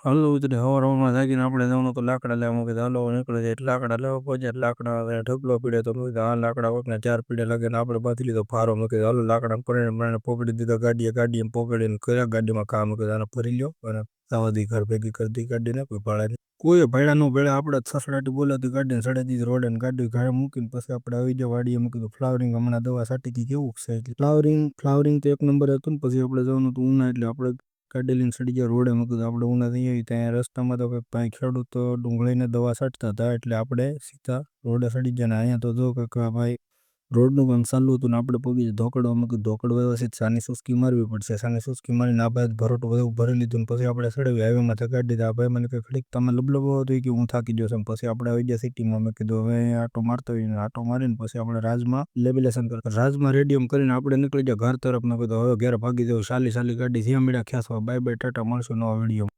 hello ઉતરે હવારમાં જાગીને આપણે જવાનું તો લાકડા લેવા મૂકી હાલો નીકળી જાય લાકડા લેવા પહોંચ્યા લાકડા ઢગલો પીડ્યો તો મૂકી આ લાકડા કોકને 4 પીડે લાગે ને આપણે બાંધી લીધો ફારો મૂકી હાલો લાકડા પડીને પોકડી દીધા ગાડીએ પોકડીને કર્યા ગાડીમાં કામ મૂકી આને ફરી લ્યો અને સાવધી ઘર ભેગી કરી દી ગાડીને કોઈ ભાડા કોઈ ભાડા નું ભેળા આપણે સસડાટી બોલાતી ગાડીને સડે દીધી રોડે ને ગાડી ઘરે મૂકીને પછી આપણે આવી જાય વાડીએ મૂકી ફ્લાવરિંગ હમણાં દવા છાંટી કેવું છે ફ્લાવરિંગ તો એક નંબર હતું ને પછી આપણે જવાનું હતું ઉના એટલે આપણે ગાડી લઈને સડી ગયા રોડે મૂકી આપણે ઉના થઈ આવી ત્યાં રસ્તામાં તો કંઈક ખેડૂતો ડુંગળીને દવા છાંટતા હતા એટલે આપણે સીધા રોડે સડી ગયા ને અહીંયા તો જો કે ભાઈ રોડનું કામ ચાલુ હતું ને આપણે પગી ધોકડવા મૂકી ધોકડ વ્યવસ્થિત સાની સુસ્કી મારવી પડશે સાની સુસ્કી મારીને આ ભાઈ ભરોટું બધું ભરી લીધું ને પછી આપણે ચડાવી હાઈવેમાં ગાડી દીધા આ ભાઈ મને કંઈ ખડીક તમે લબલબો હતો કે હું થાકી ગયો છું પછી આપણે આવી ગયા સિટીમાં મેં કીધું હવે આટો મારતો હોય આટો મારીને પછી આપણે રાજમાં લેબિલેશન કરતા રાજમાં રેડિયમ કરીને આપણે નીકળી ગયા ઘર તરફ મેં કીધું હવે ઘેર ભાગી જવું સાલી ગાડી જ્યાં મળ્યા ખેંચવા બાય ટાટા મળશું નવા વિડીયો